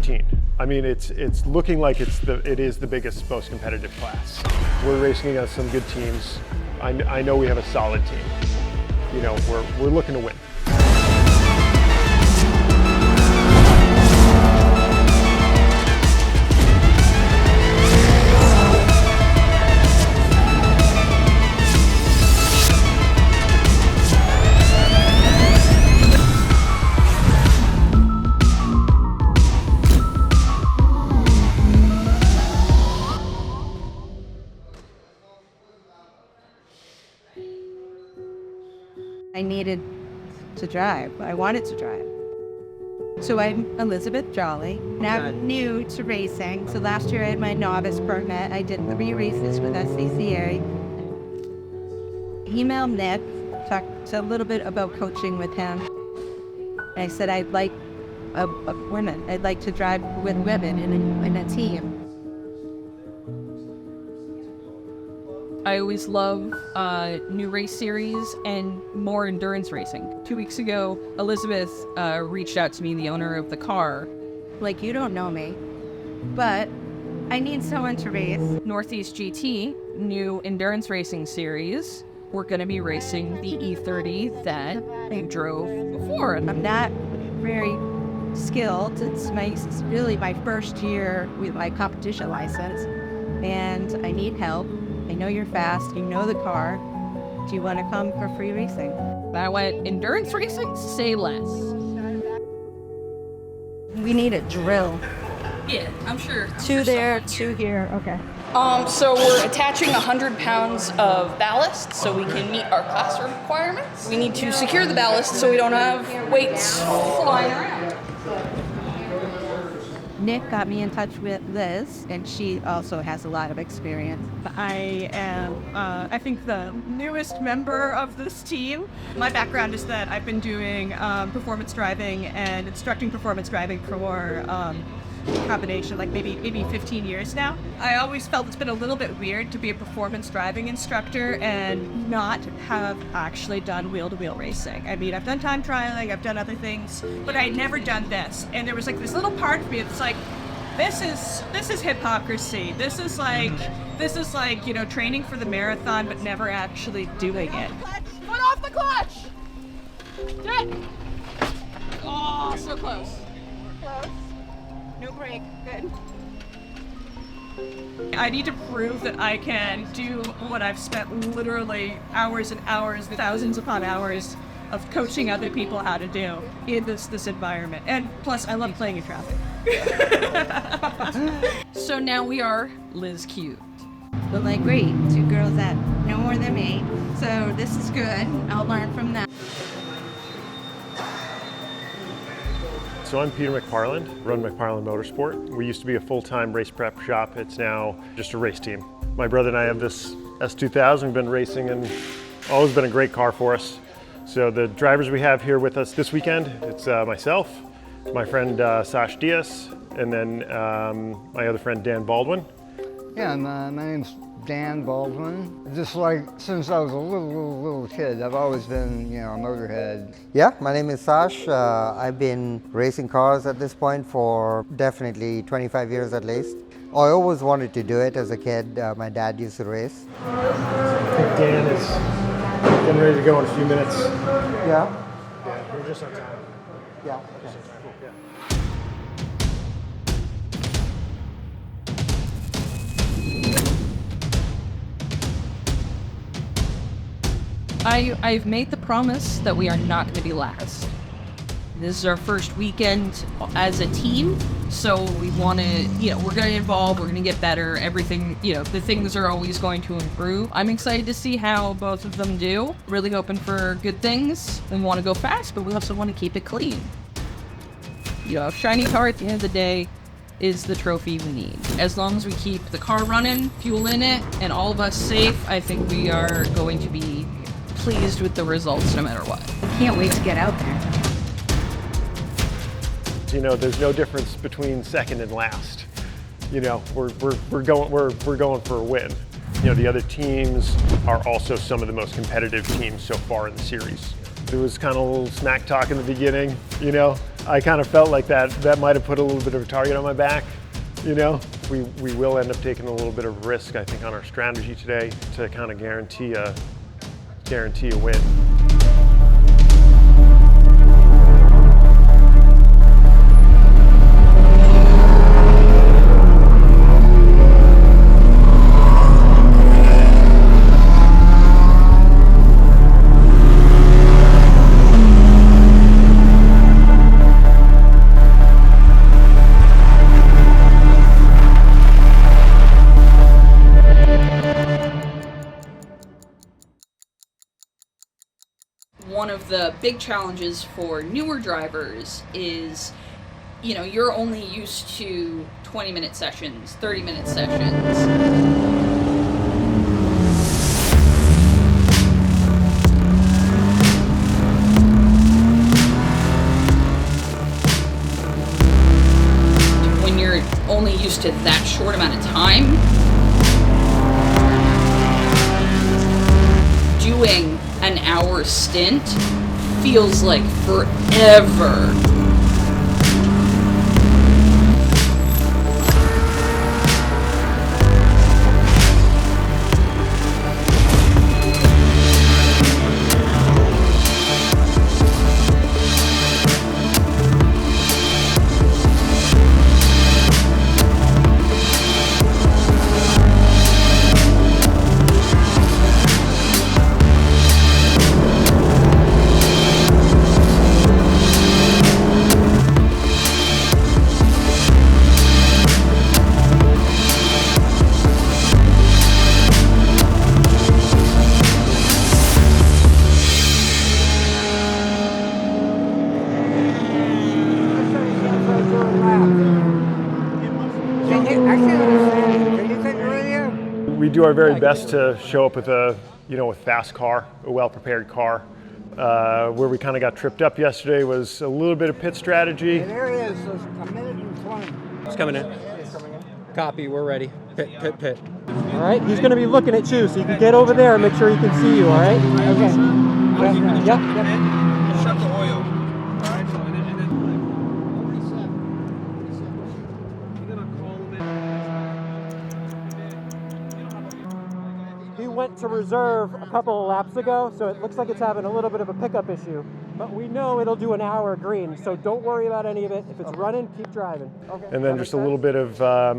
13. I mean, it's looking like it is the biggest, most competitive class. We're racing against some good teams. I know we have a solid team. You know, we're looking to win. I needed to drive. I wanted to drive. So I'm Elizabeth Jolly, and I'm new to racing. So last year I had my novice permit. I did 3 races with SCCA. Emailed Nick, talked a little bit about coaching with him. And I said I'd like a woman. I'd like to drive with women in a team. I always love new race series and more endurance racing. 2 weeks ago, Elizabeth reached out to me, the owner of the car. Like, you don't know me, but I need someone to race. Northeast GT, new endurance racing series. We're going to be racing the E30 that I drove before. I'm not very skilled. It's really my first year with my competition license, and I need help. I know you're fast, you know the car. Do you want to come for free racing? I went, endurance racing? Say less. We need a drill. Yeah, I'm sure. 2 there, 2 here, okay. So we're attaching 100 pounds of ballast so we can meet our class requirements. We need to secure the ballast so we don't have weights flying around. Nick got me in touch with Liz, and she also has a lot of experience. I am, I think, the newest member of this team. My background is that I've been doing performance driving and instructing performance driving for combination, like maybe 15 years now. I always felt it's been a little bit weird to be a performance driving instructor and not have actually done wheel-to-wheel racing. I mean, I've done time trialing, I've done other things, but I'd never done this. And there was like this little part of me that's like, this is hypocrisy. This is like, you know, training for the marathon but never actually doing it. Foot off the clutch! Get! Oh, so close. Close. No brake. Good. I need to prove that I can do what I've spent literally hours and hours, thousands upon hours of coaching other people how to do in this environment. And plus, I love playing in traffic. So now we are Liz Cute. But like, great, 2 girls that know more than me. So this is good. I'll learn from them. So I'm Peter McFarland, run McFarland Motorsport. We used to be a full-time race prep shop. It's now just a race team. My brother and I have this S2000. We've been racing and always been a great car for us. So the drivers we have here with us this weekend, it's myself, my friend Sash Diaz, and then my other friend Dan Baldwin. Yeah, my name's Dan Baldwin. Just like since I was a little kid, I've always been, you know, a motorhead. Yeah, my name is Sash. I've been racing cars at this point for definitely 25 years at least. I always wanted to do it as a kid. My dad used to race. I think Dan is getting ready to go in a few minutes. Yeah? Yeah, we're just on time. Yeah. Okay. I've made the promise that we are not going to be last. This is our first weekend as a team, so we want to, you know, we're going to evolve, we're going to get better, everything, you know, the things are always going to improve. I'm excited to see how both of them do. Really hoping for good things. We want to go fast, but we also want to keep it clean. You know, a shiny car at the end of the day is the trophy we need. As long as we keep the car running, fuel in it, and all of us safe, I think we are going to be pleased with the results no matter what. I can't wait to get out there. You know, there's no difference between second and last. You know, we're going for a win. You know, the other teams are also some of the most competitive teams so far in the series. There was kind of a little smack talk in the beginning, you know. I kind of felt like that might have put a little bit of a target on my back. You know, we will end up taking a little bit of risk, I think, on our strategy today to kind of guarantee a win. One of the big challenges for newer drivers is, you know, you're only used to 20-minute sessions, 30-minute sessions. When you're only used to that short amount of time, doing an hour stint feels like forever. We do our very best to show up with a fast car, a well-prepared car. Where we kind of got tripped up yesterday was a little bit of pit strategy. There he is, so it's a minute and 20. It's coming in. Copy, we're ready. Pit. All right, he's going to be looking at you, so you can get over there and make sure he can see you, all right? Okay. Yep. Shut the oil. He went to reserve a couple of laps ago, so it looks like it's having a little bit of a pickup issue. But we know it'll do an hour green, so don't worry about any of it. If it's running, keep driving. Okay. And then just a little bit of, a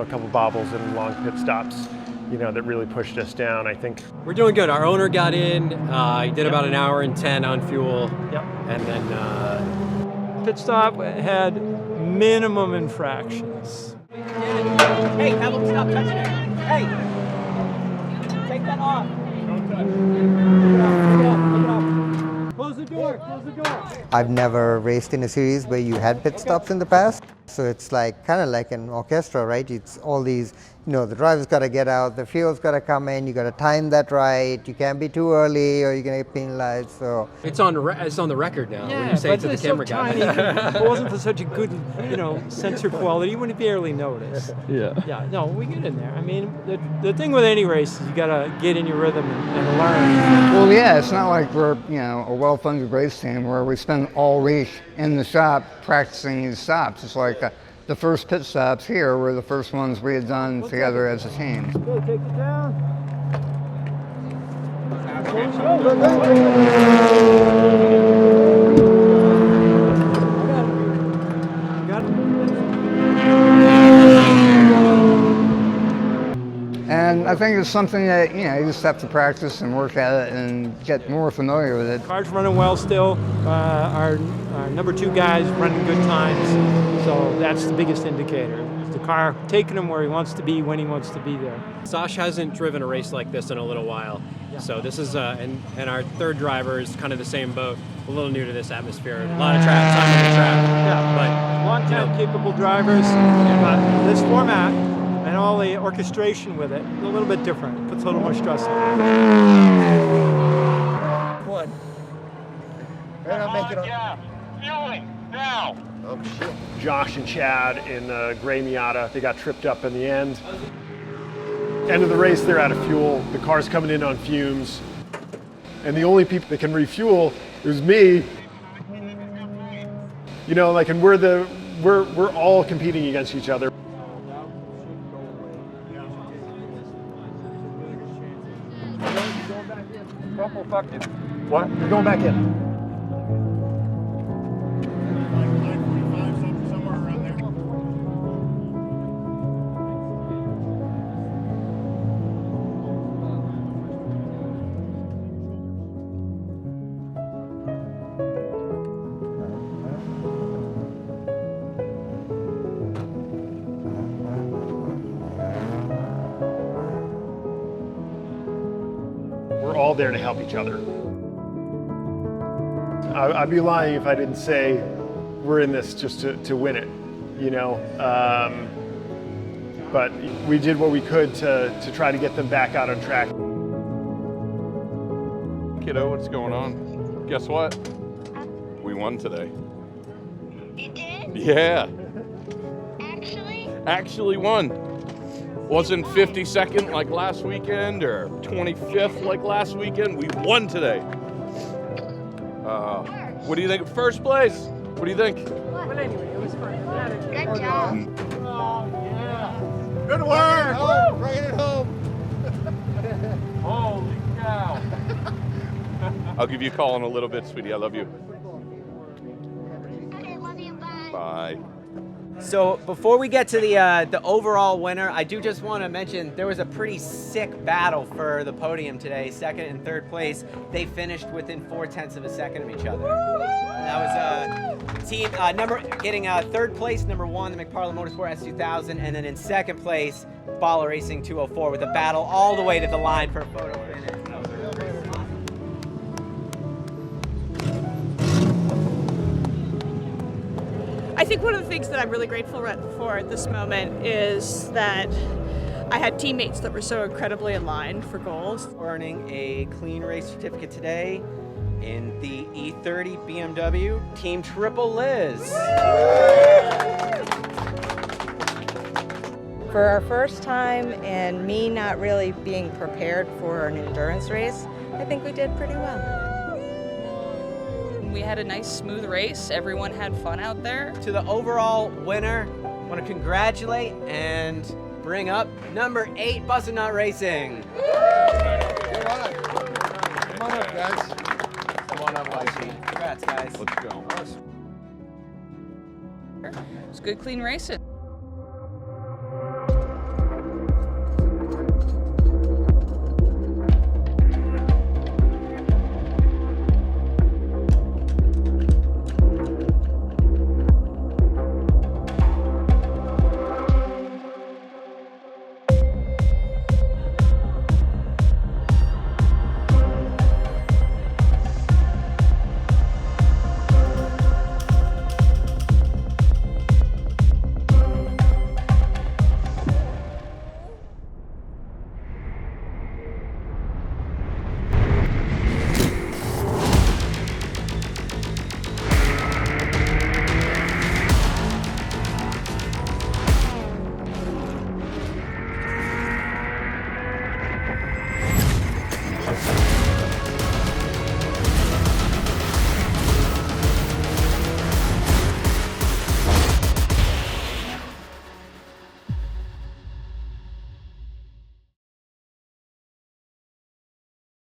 couple bobbles and long pit stops, that really pushed us down, I think. We're doing good. Our owner got in. He did about an hour and 10 on fuel. Yep. And then Pit stop had minimum infractions. Hey, have them stop touching it. Hey, take that off. Don't touch. Close the door. I've never raced in a series where you had pit stops in the past. So it's kind of like an orchestra, right? It's all these, the driver's got to get out, the fuel's got to come in, you got to time that right. You can't be too early or you're going to get penalized. So it's on the record now. When you say it to the camera guy. If it wasn't for such a good, sensor quality, you wouldn't barely notice. Yeah. No, we get in there. I mean, the thing with any race is you got to get in your rhythm and learn. Well, yeah, it's not like we're, a well-funded race team where we spend all week in the shop practicing these stops. It's like the first pit stops here were the first ones we had done together as a team. Okay, take it down. And I think it's something that, you just have to practice and work at it and get more familiar with it. Car's running well still. Our number 2 guy's running good times, so that's the biggest indicator. Is the car taking him where he wants to be when he wants to be there. Sash hasn't driven a race like this in a little while. Yeah. So this is, and our third driver is kind of the same boat, a little new to this atmosphere. A lot of time on the track. Yeah, but long-time capable drivers, but this format and all the orchestration with it, a little bit different. It puts a little more stress on it. One. Fueling now. Oh, shit. Josh and Chad in the gray Miata, they got tripped up in the end. End of the race, they're out of fuel. The car's coming in on fumes. And the only people that can refuel is me. You know, like, and we're all competing against each other. What? You're going back in. We're all there to help each other. I'd be lying if I didn't say we're in this just to win it, you know. But we did what we could to try to get them back out on track. Kiddo, what's going on? Guess what? We won today. You did? Yeah. Actually? Actually won. Wasn't 52nd like last weekend or 25th like last weekend. We won today. What do you think? First place. What do you think? But anyway, it was fun. Good job. Good work. Bringing it home. Holy cow. I'll give you a call in a little bit, sweetie. I love you. Okay, love you. Bye. Bye. So before we get to the overall winner, I do just want to mention there was a pretty sick battle for the podium today. Second and third place, they finished within 0.4 of a second of each other. That was team getting third place, number 1, the McParland Motorsport S2000, and then in second place, Bala Racing 204 with a battle all the way to the line for a photo finish. I think one of the things that I'm really grateful for at this moment is that I had teammates that were so incredibly aligned for goals. Earning a clean race certificate today in the E30 BMW Team Triple Liz. For our first time and me not really being prepared for an endurance race, I think we did pretty well. We had a nice smooth race. Everyone had fun out there. To the overall winner, I want to congratulate and bring up number 8, Bustin' Nut Racing. Come on up, guys. Come on up, YC. Congrats, guys. Let's go. It's good, clean racing.